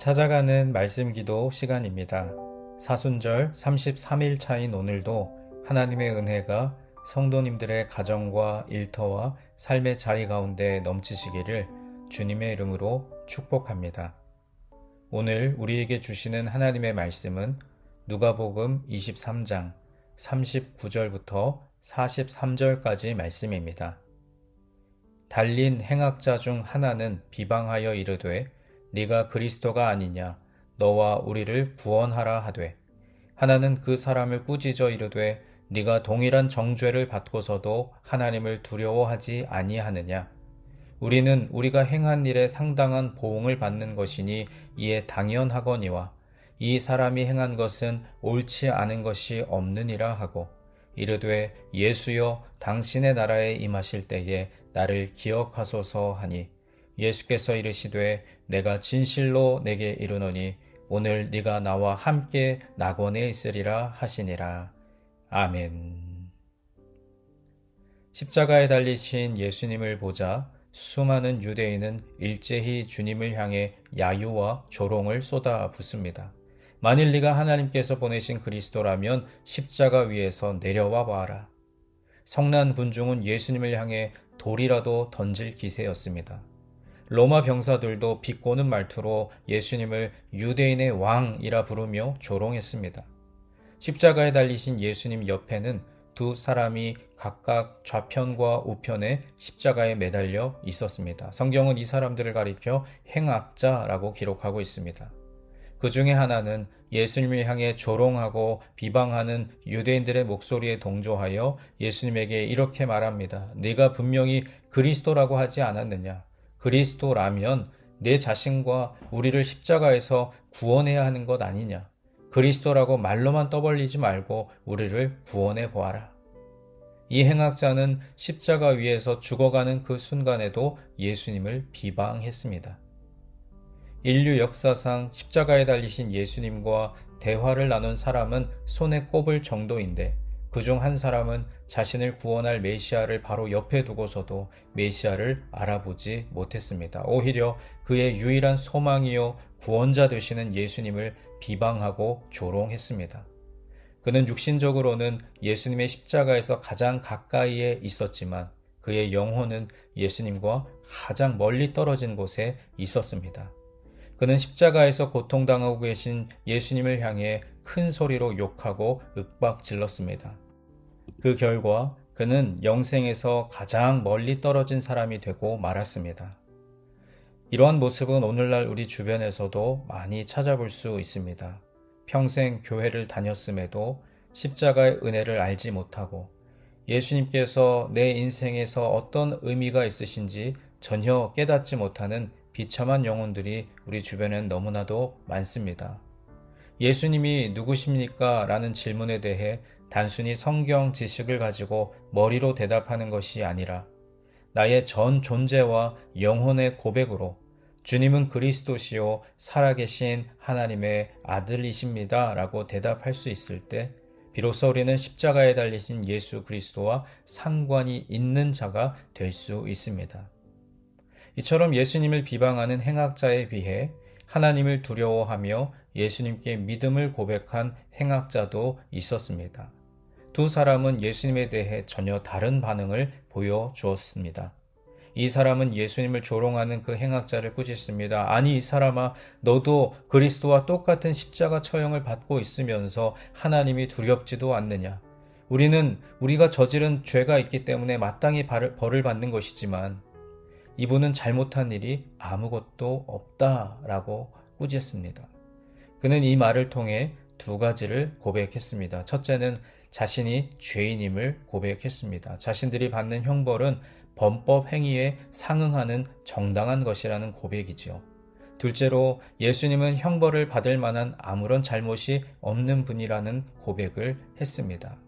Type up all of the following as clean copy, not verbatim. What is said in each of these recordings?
찾아가는 말씀 기도 시간입니다. 사순절 33일 차인 오늘도 하나님의 은혜가 성도님들의 가정과 일터와 삶의 자리 가운데 넘치시기를 주님의 이름으로 축복합니다. 오늘 우리에게 주시는 하나님의 말씀은 누가복음 23장 39절부터 43절까지 말씀입니다. 달린 행악자 중 하나는 비방하여 이르되 네가 그리스도가 아니냐 너와 우리를 구원하라 하되, 하나는 그 사람을 꾸짖어 이르되 네가 동일한 정죄를 받고서도 하나님을 두려워하지 아니하느냐. 우리는 우리가 행한 일에 상당한 보응을 받는 것이니 이에 당연하거니와 이 사람이 행한 것은 옳지 않은 것이 없느니라 하고, 이르되 예수여 당신의 나라에 임하실 때에 나를 기억하소서 하니, 예수께서 이르시되 내가 진실로 내게 이르노니 오늘 네가 나와 함께 낙원에 있으리라 하시니라. 아멘. 십자가에 달리신 예수님을 보자 수많은 유대인은 일제히 주님을 향해 야유와 조롱을 쏟아붓습니다. 만일 네가 하나님께서 보내신 그리스도라면 십자가 위에서 내려와 봐라. 성난 군중은 예수님을 향해 돌이라도 던질 기세였습니다. 로마 병사들도 비꼬는 말투로 예수님을 유대인의 왕이라 부르며 조롱했습니다. 십자가에 달리신 예수님 옆에는 두 사람이 각각 좌편과 우편에 십자가에 매달려 있었습니다. 성경은 이 사람들을 가리켜 행악자라고 기록하고 있습니다. 그 중에 하나는 예수님을 향해 조롱하고 비방하는 유대인들의 목소리에 동조하여 예수님에게 이렇게 말합니다. 네가 분명히 그리스도라고 하지 않았느냐? 그리스도라면 내 자신과 우리를 십자가에서 구원해야 하는 것 아니냐? 그리스도라고 말로만 떠벌리지 말고 우리를 구원해 보아라. 이 행악자는 십자가 위에서 죽어가는 그 순간에도 예수님을 비방했습니다. 인류 역사상 십자가에 달리신 예수님과 대화를 나눈 사람은 손에 꼽을 정도인데, 그중 한 사람은 자신을 구원할 메시아를 바로 옆에 두고서도 메시아를 알아보지 못했습니다. 오히려 그의 유일한 소망이요 구원자 되시는 예수님을 비방하고 조롱했습니다. 그는 육신적으로는 예수님의 십자가에서 가장 가까이에 있었지만 그의 영혼은 예수님과 가장 멀리 떨어진 곳에 있었습니다. 그는 십자가에서 고통당하고 계신 예수님을 향해 큰 소리로 욕하고 윽박질렀습니다. 그 결과 그는 영생에서 가장 멀리 떨어진 사람이 되고 말았습니다. 이러한 모습은 오늘날 우리 주변에서도 많이 찾아볼 수 있습니다. 평생 교회를 다녔음에도 십자가의 은혜를 알지 못하고 예수님께서 내 인생에서 어떤 의미가 있으신지 전혀 깨닫지 못하는 비참한 영혼들이 우리 주변엔 너무나도 많습니다. 예수님이 누구십니까? 라는 질문에 대해 단순히 성경 지식을 가지고 머리로 대답하는 것이 아니라 나의 전 존재와 영혼의 고백으로 주님은 그리스도시요 살아계신 하나님의 아들이십니다 라고 대답할 수 있을 때 비로소 우리는 십자가에 달리신 예수 그리스도와 상관이 있는 자가 될 수 있습니다. 이처럼 예수님을 비방하는 행악자에 비해 하나님을 두려워하며 예수님께 믿음을 고백한 행악자도 있었습니다. 두 사람은 예수님에 대해 전혀 다른 반응을 보여주었습니다. 이 사람은 예수님을 조롱하는 그 행악자를 꾸짖습니다. 아니 이 사람아, 너도 그리스도와 똑같은 십자가 처형을 받고 있으면서 하나님이 두렵지도 않느냐? 우리는 우리가 저지른 죄가 있기 때문에 마땅히 벌을 받는 것이지만 이분은 잘못한 일이 아무것도 없다라고 꾸짖습니다. 그는 이 말을 통해 두 가지를 고백했습니다. 첫째는 자신이 죄인임을 고백했습니다. 자신들이 받는 형벌은 범법 행위에 상응하는 정당한 것이라는 고백이지요. 둘째로 예수님은 형벌을 받을 만한 아무런 잘못이 없는 분이라는 고백을 했습니다.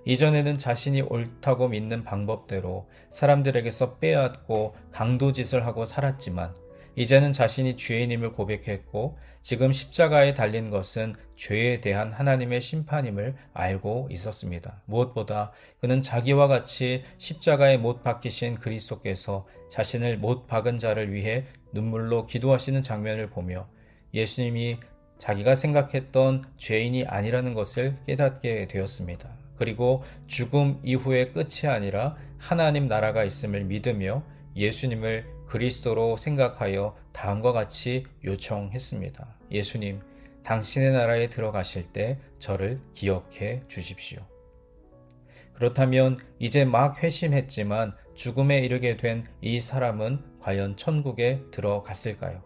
이전에는 자신이 옳다고 믿는 방법대로 사람들에게서 빼앗고 강도짓을 하고 살았지만 이제는 자신이 죄인임을 고백했고 지금 십자가에 달린 것은 죄에 대한 하나님의 심판임을 알고 있었습니다. 무엇보다 그는 자기와 같이 십자가에 못 박히신 그리스도께서 자신을 못 박은 자를 위해 눈물로 기도하시는 장면을 보며 예수님이 자기가 생각했던 죄인이 아니라는 것을 깨닫게 되었습니다. 그리고 죽음 이후의 끝이 아니라 하나님 나라가 있음을 믿으며 예수님을 그리스도로 생각하여 다음과 같이 요청했습니다. 예수님, 당신의 나라에 들어가실 때 저를 기억해 주십시오. 그렇다면 이제 막 회심했지만 죽음에 이르게 된 이 사람은 과연 천국에 들어갔을까요?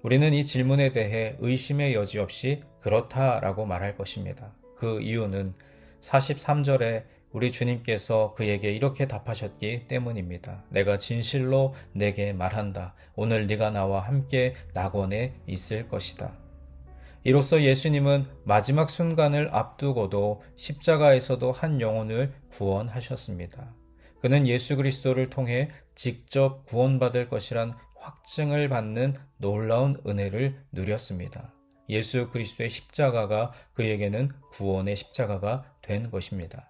우리는 이 질문에 대해 의심의 여지 없이 그렇다라고 말할 것입니다. 그 이유는 43절에 우리 주님께서 그에게 이렇게 답하셨기 때문입니다. 내가 진실로 내게 말한다. 오늘 네가 나와 함께 낙원에 있을 것이다. 이로써 예수님은 마지막 순간을 앞두고도 십자가에서도 한 영혼을 구원하셨습니다. 그는 예수 그리스도를 통해 직접 구원받을 것이란 확증을 받는 놀라운 은혜를 누렸습니다. 예수 그리스도의 십자가가 그에게는 구원의 십자가가 된 것입니다.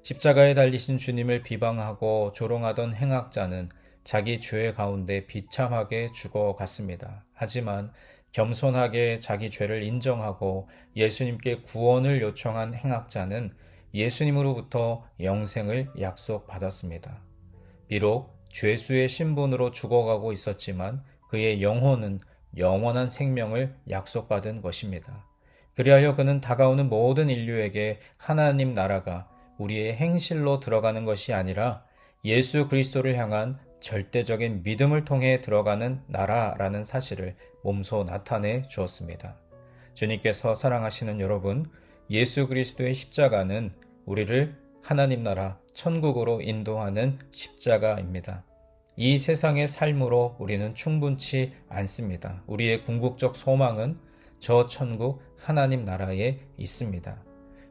십자가에 달리신 주님을 비방하고 조롱하던 행악자는 자기 죄 가운데 비참하게 죽어갔습니다. 하지만 겸손하게 자기 죄를 인정하고 예수님께 구원을 요청한 행악자는 예수님으로부터 영생을 약속받았습니다. 비록 죄수의 신분으로 죽어가고 있었지만 그의 영혼은 영원한 생명을 약속받은 것입니다. 그리하여 그는 다가오는 모든 인류에게 하나님 나라가 우리의 행실로 들어가는 것이 아니라 예수 그리스도를 향한 절대적인 믿음을 통해 들어가는 나라라는 사실을 몸소 나타내 주었습니다. 주님께서 사랑하시는 여러분, 예수 그리스도의 십자가는 우리를 하나님 나라 천국으로 인도하는 십자가입니다. 이 세상의 삶으로 우리는 충분치 않습니다. 우리의 궁극적 소망은 저 천국 하나님 나라에 있습니다.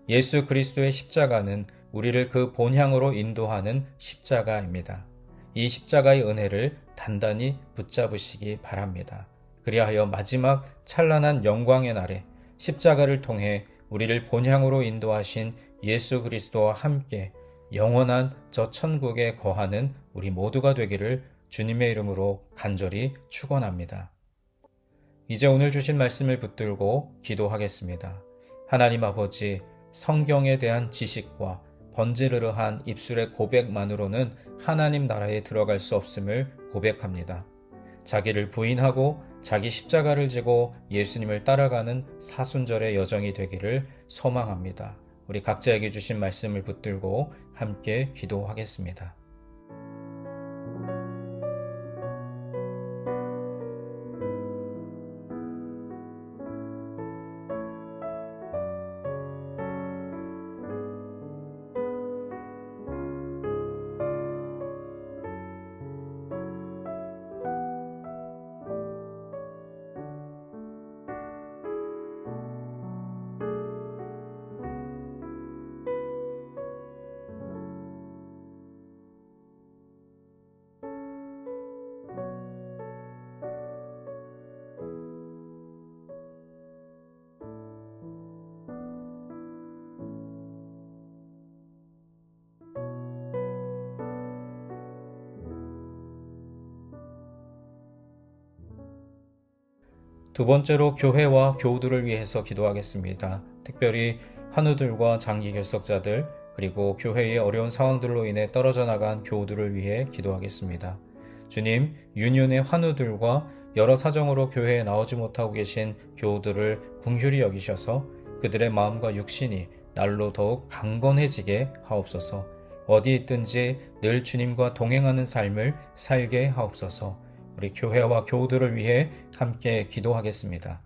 예수 그리스도의 십자가는 우리를 그 본향으로 인도하는 십자가입니다. 이 십자가의 은혜를 단단히 붙잡으시기 바랍니다. 그리하여 마지막 찬란한 영광의 날에 십자가를 통해 우리를 본향으로 인도하신 예수 그리스도와 함께 영원한 저 천국에 거하는 우리 모두가 되기를 주님의 이름으로 간절히 축원합니다. 이제 오늘 주신 말씀을 붙들고 기도하겠습니다. 하나님 아버지, 성경에 대한 지식과 번지르르한 입술의 고백만으로는 하나님 나라에 들어갈 수 없음을 고백합니다. 자기를 부인하고 자기 십자가를 지고 예수님을 따라가는 사순절의 여정이 되기를 소망합니다. 우리 각자에게 주신 말씀을 붙들고 함께 기도하겠습니다. 두 번째로 교회와 교우들을 위해서 기도하겠습니다. 특별히 환우들과 장기 결석자들 그리고 교회의 어려운 상황들로 인해 떨어져 나간 교우들을 위해 기도하겠습니다. 주님, 유년의 환우들과 여러 사정으로 교회에 나오지 못하고 계신 교우들을 긍휼히 여기셔서 그들의 마음과 육신이 날로 더욱 강건해지게 하옵소서. 어디 있든지 늘 주님과 동행하는 삶을 살게 하옵소서. 우리 교회와 교우들을 위해 함께 기도하겠습니다.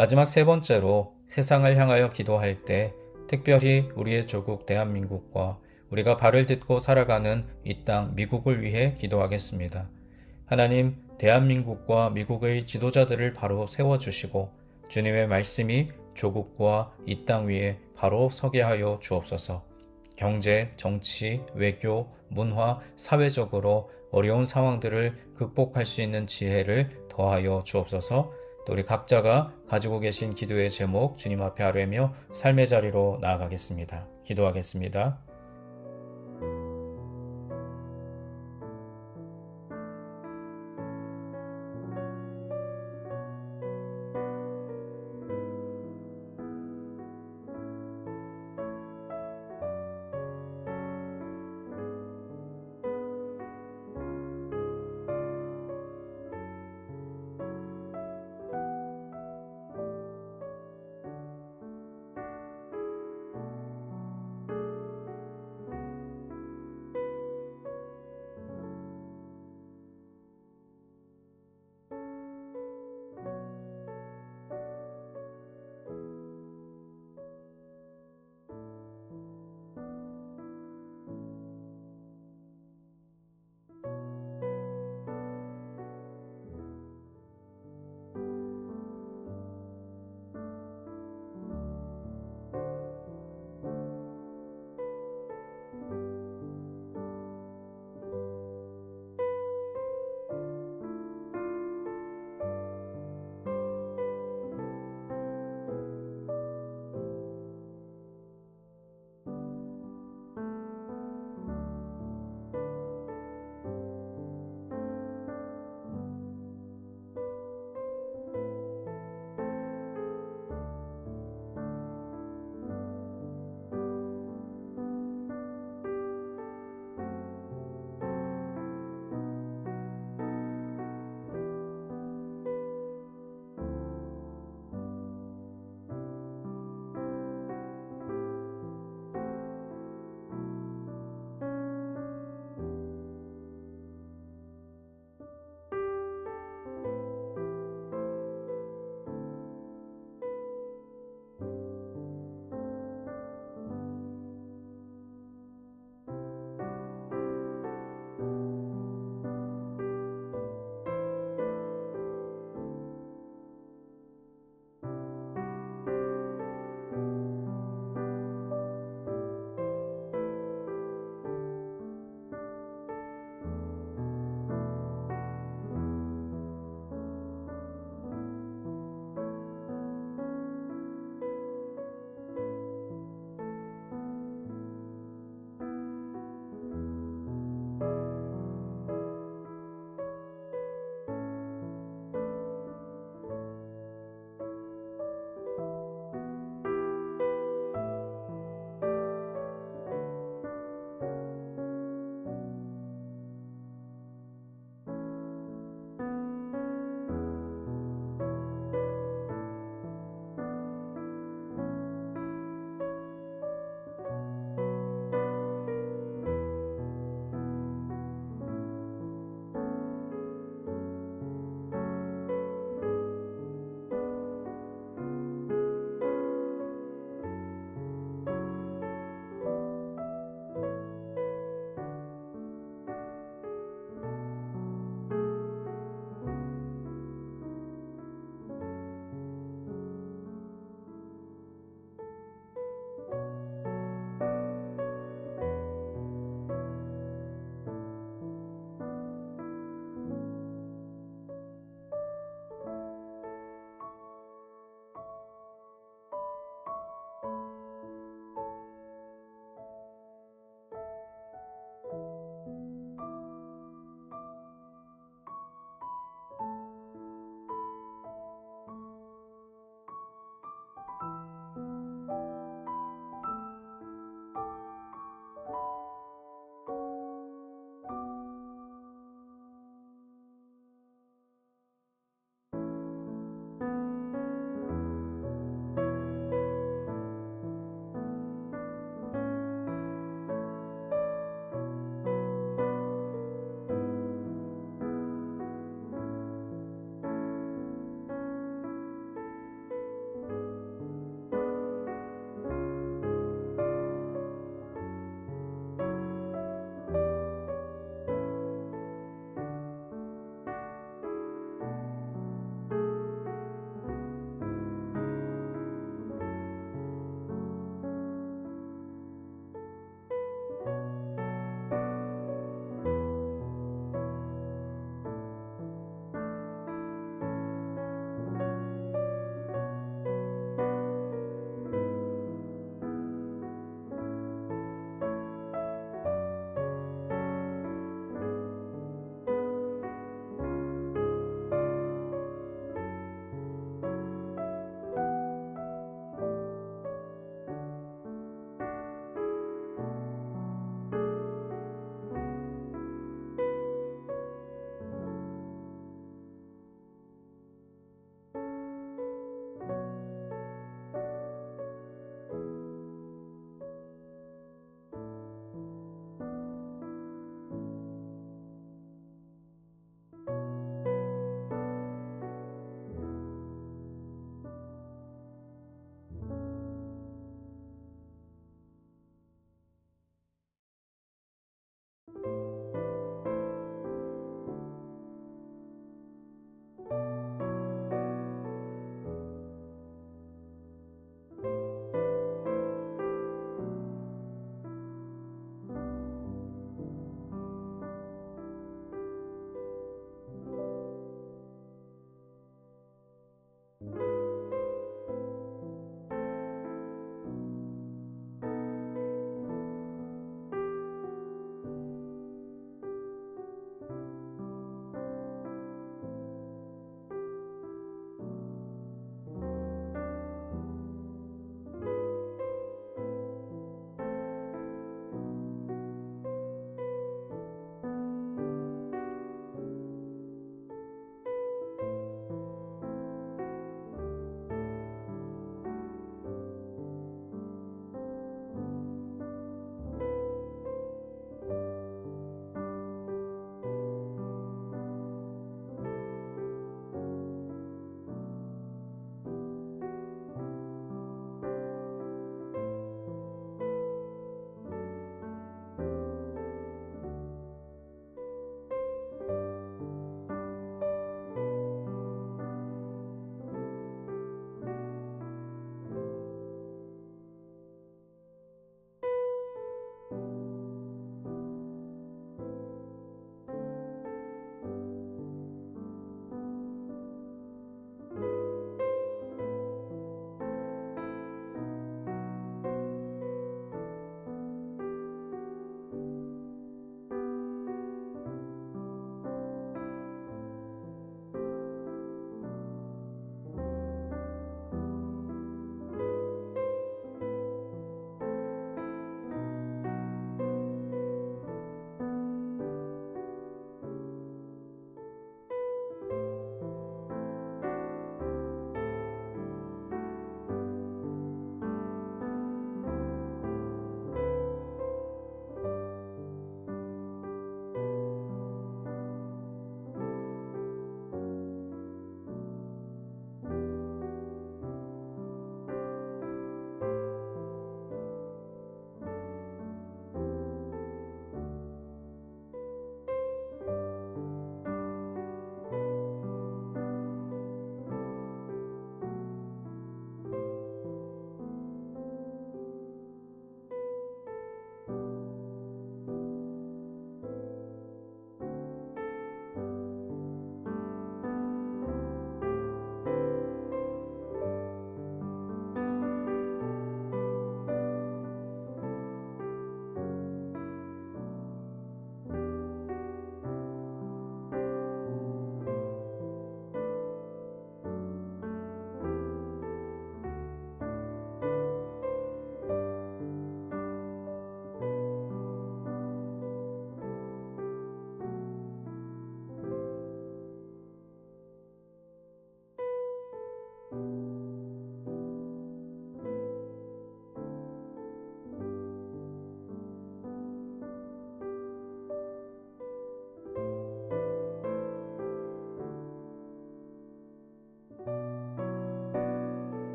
마지막 세 번째로 세상을 향하여 기도할 때 특별히 우리의 조국 대한민국과 우리가 발을 딛고 살아가는 이 땅 미국을 위해 기도하겠습니다. 하나님, 대한민국과 미국의 지도자들을 바로 세워주시고 주님의 말씀이 조국과 이 땅 위에 바로 서게 하여 주옵소서. 경제, 정치, 외교, 문화, 사회적으로 어려운 상황들을 극복할 수 있는 지혜를 더하여 주옵소서. 또 우리 각자가 가지고 계신 기도의 제목 주님 앞에 아뢰며 삶의 자리로 나아가겠습니다. 기도하겠습니다.